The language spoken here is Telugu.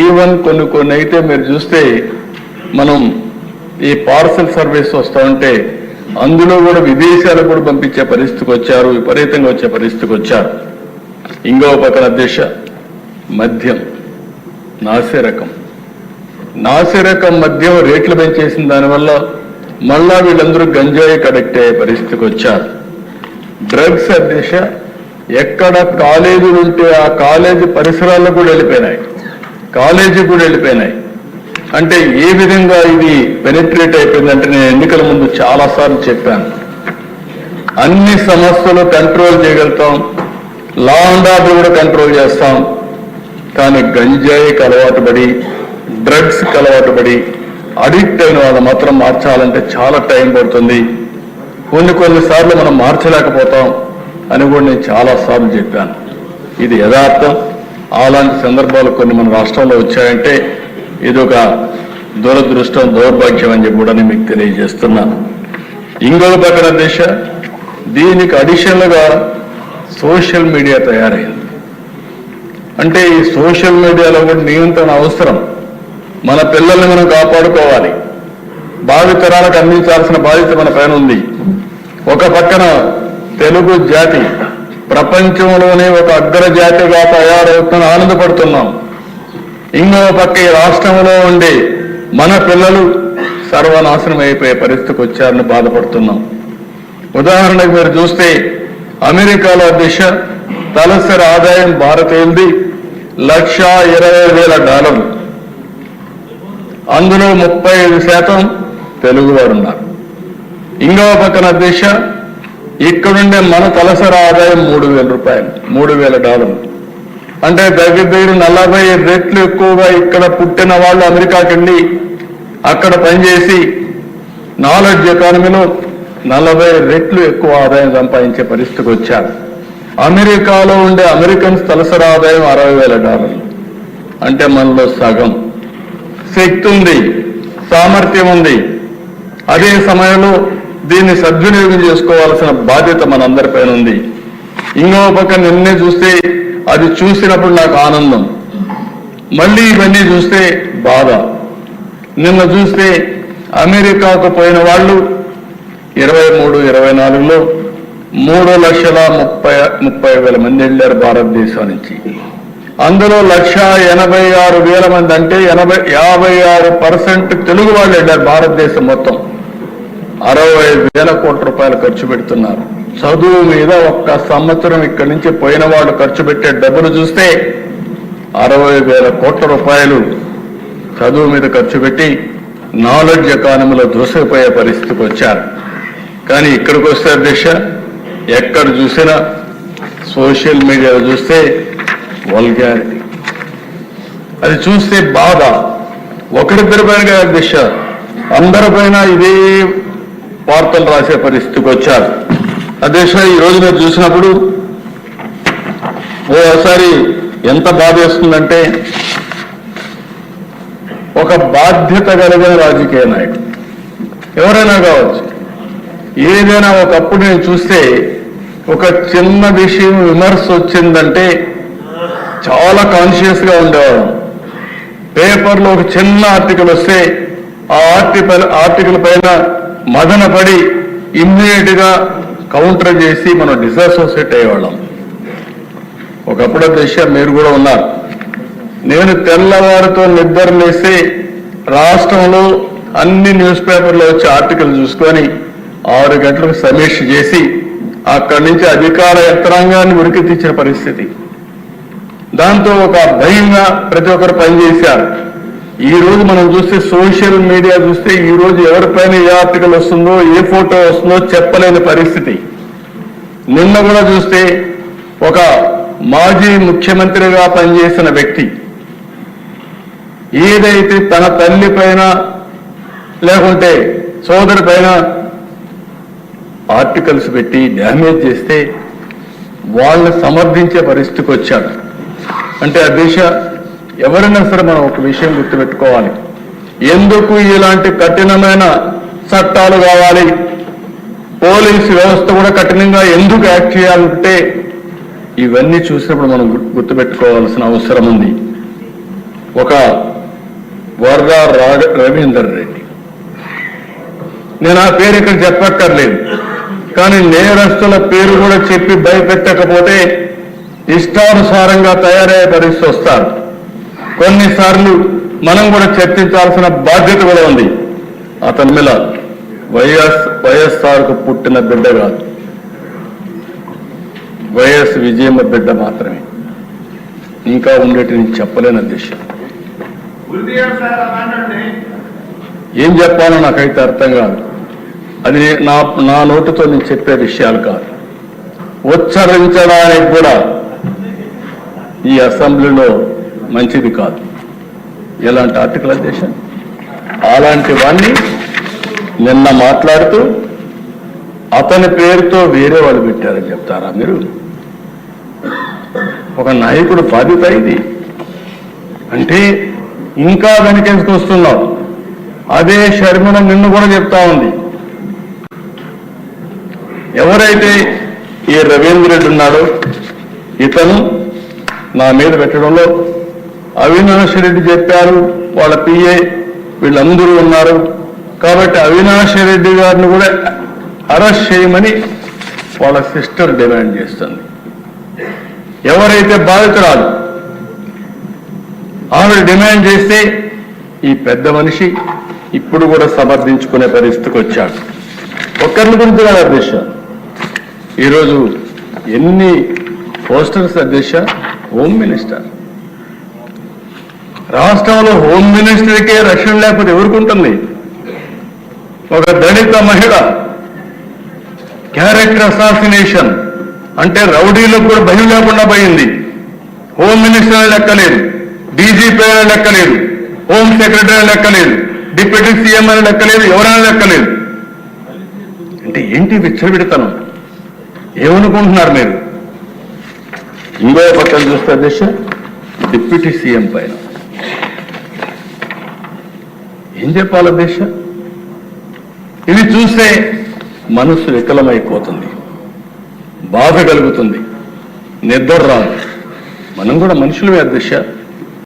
ఈవెన్ కొన్ని అయితే మీరు చూస్తే మనం ఈ పార్సల్ సర్వీస్ వస్తూ ఉంటే అందులో కూడా విదేశాలకు కూడా పంపించే పరిస్థితికి వచ్చారు, విపరీతంగా వచ్చే పరిస్థితికి వచ్చారు. ఇంకో పక్కన అధ్యక్ష మద్యం నాసిరకం మద్యం రేట్లు పెంచేసిన దానివల్ల మళ్ళా వీళ్ళందరూ గంజాయి కడెక్ట్ అయ్యే పరిస్థితికి వచ్చారు. డ్రగ్స్ అధ్యక్ష ఎక్కడ కాలేజీలు ఉంటే ఆ కాలేజీ పరిసరాల్లో కూడా వెళ్ళిపోయినాయి, అంటే ఏ విధంగా ఇది పెనిట్రేట్ అయిపోయిందంటే నేను ఎన్నికల ముందు చాలాసార్లు చెప్పాను, అన్ని సమస్యలు కంట్రోల్ చేయగలుగుతాం, లా అండ్ ఆర్డర్ కూడా కంట్రోల్ చేస్తాం, కానీ గంజాయికి అలవాటు పడి డ్రగ్స్కి అలవాటు పడి అడిక్ట్ అయిన వాళ్ళు మాత్రం మార్చాలంటే చాలా టైం పడుతుంది, కొన్నిసార్లు మనం మార్చలేకపోతాం అని కూడా నేను చాలాసార్లు చెప్పాను. ఇది యథార్థం. అలాంటి సందర్భాలు కొన్ని మన రాష్ట్రంలో వచ్చాయంటే ఇదొక దురదృష్టం, దౌర్భాగ్యం అని చెప్పి కూడా నేను మీకు తెలియజేస్తున్నాను. ఇంకొక పక్కన దిశ దీనికి అడిషనల్గా సోషల్ మీడియా తయారైంది. అంటే ఈ సోషల్ మీడియాలో కూడా నియంత్రణ అవసరం. మన పిల్లల్ని మనం కాపాడుకోవాలి, భావితరాలకు అందించాల్సిన బాధ్యత మన పైన ఉంది. ఒక పక్కన తెలుగు జాతి ప్రపంచంలోనే ఒక అగ్రజాతిగా తయారవుతున్న ఆనందపడుతున్నాం, ఇంకో పక్క ఈ రాష్ట్రంలో ఉండి మన పిల్లలు సర్వనాశనం అయిపోయే పరిస్థితికి వచ్చారని బాధపడుతున్నాం. ఉదాహరణకు మీరు చూస్తే అమెరికాలో దిశ తలసరి ఆదాయం భారతీయులది $1,20,000, అందులో 35% తెలుగువారు ఉన్నారు. ఇంకో పక్కన దిశ ఇక్కడుండే మన తలసరి ఆదాయం $3,000, అంటే దగ్గర 40 రెట్లు ఎక్కువగా ఇక్కడ పుట్టిన వాళ్ళు అమెరికాకి వెళ్ళి అక్కడ పనిచేసి నాలెడ్జ్ ఎకానమీలో 40 రెట్లు ఎక్కువ ఆదాయం సంపాదించే పరిస్థితికి వచ్చారు. అమెరికాలో ఉండే అమెరికన్స్ తలసరి ఆదాయం $60,000, అంటే మనలో సగం. శక్తి ఉంది, సామర్థ్యం ఉంది, అదే సమయంలో దీన్ని సద్వినియోగం చేసుకోవాల్సిన బాధ్యత మనందరిపైన ఉంది. ఇంకో పక్క నిన్నే చూస్తే అది చూసినప్పుడు నాకు ఆనందం, మళ్ళీ ఇవన్నీ చూస్తే బాధ. నిన్న చూస్తే అమెరికాకు పోయిన వాళ్ళు 23-24లో 3,30,000 మంది వెళ్ళారు భారతదేశం నుంచి. అందులో 1,86,000 మంది, అంటే 56% తెలుగు వాళ్ళు వెళ్ళారు. భారతదేశం మొత్తం 65,000 కోట్ల రూపాయలు ఖర్చు పెడుతున్నారు చదువు మీద. ఒక్క సంవత్సరం ఇక్కడి నుంచి పోయిన వాళ్ళు ఖర్చు పెట్టే డబ్బులు చూస్తే 60,000 కోట్ల రూపాయలు చదువు మీద ఖర్చు పెట్టి నాలెడ్జ్ ఎకానమీలో దూసుకుపోయే పరిస్థితికి వచ్చారు. కానీ ఇక్కడికి వస్తే అధ్యక్ష ఎక్కడ చూసినా సోషల్ మీడియాలో చూస్తే వల్గారిటీ, అది చూస్తే బాధ. ఒకరిద్దరి పైన కాదు అధ్యక్ష, అందరిపైన ఇదే వార్తలు రాసే పరిస్థితికి వచ్చారు. అధ్యక్ష ఈరోజు మీరు చూసినప్పుడు ఓసారి ఎంత బాధ వేస్తుందంటే, ఒక బాధ్యత కలిగిన రాజకీయ నాయకుడు ఎవరైనా కావచ్చు, ఏదైనా ఒకప్పుడు నేను చూస్తే ఒక చిన్న విషయం విమర్శ వచ్చిందంటే చాలా కాన్షియస్గా ఉండేవాళ్ళం. పేపర్లో ఒక చిన్న ఆర్టికల్ వస్తే ఆ ఆర్టికల్ పైన మదన పడి ఇమ్మీడియట్గా కౌంటర్ చేసి మనం డిసోసియేట్ అయ్యేవాళ్ళం. ఒకప్పుడు దిశ మీరు కూడా ఉన్నారు. నేను తెల్లవారితో నిద్ర లేసి రాష్ట్రంలో అన్ని న్యూస్ పేపర్లో వచ్చే ఆర్టికల్ చూసుకొని 6 గంటలకు సమీక్ష చేసి అక్కడి నుంచి అధికార యంత్రాంగాన్ని ఉరికి తెచ్చిన పరిస్థితి. దాంతో ఒక భయంగా ప్రతి ఒక్కరు పనిచేశారు. ఈ రోజు మనం చూస్తే సోషల్ మీడియా చూస్తే ఈ రోజు ఎవరిపైన ఏ ఆర్టికల్ వస్తుందో, ఏ ఫోటో వస్తుందో చెప్పలేని పరిస్థితి. నిన్న కూడా చూస్తే ఒక మాజీ ముఖ్యమంత్రిగా పనిచేసిన వ్యక్తి ఏదైతే తన తల్లి పైన లేకుంటే సోదరి పైన ఆర్టికల్స్ పెట్టి డ్యామేజ్ చేస్తే వాళ్ళని సమర్థించే పరిస్థితికి వచ్చాడు. అంటే ఆ దిశ ఎవరైనా సరే మనం ఒక విషయం గుర్తుపెట్టుకోవాలి, ఎందుకు ఇలాంటి కఠినమైన చట్టాలు కావాలి, పోలీసు వ్యవస్థ కూడా కఠినంగా ఎందుకు యాక్ట్ చేయాలంటే ఇవన్నీ చూసినప్పుడు మనం గుర్తుపెట్టుకోవాల్సిన అవసరం ఉంది. ఒక వరద రవీందర్ రెడ్డి. నేను ఆ పేరు ఇక్కడ చెప్పక్కర్లేదు, కానీ నేరస్తుల పేరు కూడా చెప్పి భయపెట్టకపోతే ఇష్టానుసారంగా తయారయ్యే పరిస్థితి వస్తారు. కొన్నిసార్లు మనం కూడా చర్చించాల్సిన బాధ్యత కూడా ఉంది. అతని మీద వైఎస్ఆర్కు పుట్టిన బిడ్డ కాదు, వైఎస్ విజయమ్మ బిడ్డ మాత్రమే. ఇంకా ఉండేటి నేను చెప్పలేని అధ్యక్ష. ఏం చెప్పాలో నాకైతే అర్థం కాదు. అది నా నోటితో నేను చెప్పే విషయాలు కాదు, ఉచ్చరించడానికి కూడా ఈ అసెంబ్లీలో మంచిది కాదు. ఎలాంటి ఆర్టికల్ అధ్యక్ష? అలాంటివన్నీ నిన్న మాట్లాడుతూ అతని పేరుతో వేరే వాళ్ళు పెట్టారని చెప్తారా మీరు? ఒక నాయకుడు బాధ్యత ఇది అంటే ఇంకా వెనకేసుకొస్తున్నావు. అదే షర్మిల నిన్ను కూడా చెప్తా ఉంది. ఎవరైతే ఈ రవీంద్ర రెడ్డి ఉన్నాడో ఇతను నా మీద పెట్టడంలో అవినాష్ రెడ్డి చెప్పారు, వాళ్ళ పిఏ వీళ్ళందరూ ఉన్నారు కాబట్టి అవినాష్ రెడ్డి గారిని కూడా అరెస్ట్ చేయమని వాళ్ళ సిస్టర్ డిమాండ్ చేస్తుంది. ఎవరైతే బాధితురాలు ఆవిడ డిమాండ్ చేస్తే ఈ పెద్ద మనిషి ఇప్పుడు కూడా సమర్థించుకునే పరిస్థితికి వచ్చాడు. ఒక్కరిని గురించి కాదు అధ్యక్ష, ఈరోజు ఎన్ని పోస్టర్స్ అధ్యక్ష. హోమ్ మినిస్టర్, రాష్ట్రంలో హోమ్ మినిస్టర్కే రక్షణ లేకపోతే ఎవరుకుంటుంది? ఒక దళిత మహిళ క్యారెక్టర్ అసాసినేషన్ అంటే రౌడీలకు కూడా భయం లేకుండా పోయింది. హోమ్ మినిస్టర్ లెక్కలేదు, డీజీపీ లెక్కలేదు, హోమ్ సెక్రటరీ లెక్కలేదు, డిప్యూటీ సీఎం అని లెక్కలేదు, ఎవరైనా లెక్కలేదు. అంటే ఏంటి విచ్చలవిడతనం? ఏమనుకుంటున్నారు మీరు? ఇంకో పక్కన చూస్తే అధ్యక్ష డిప్యూటీ సీఎం పైన ఏం చెప్పాలి అధ్యక్ష? ఇది చూస్తే మనసు వికలమైపోతుంది, బాధ కలుగుతుంది, నిద్ర రాదు. మనం కూడా మనుషులమే అధ్యక్ష.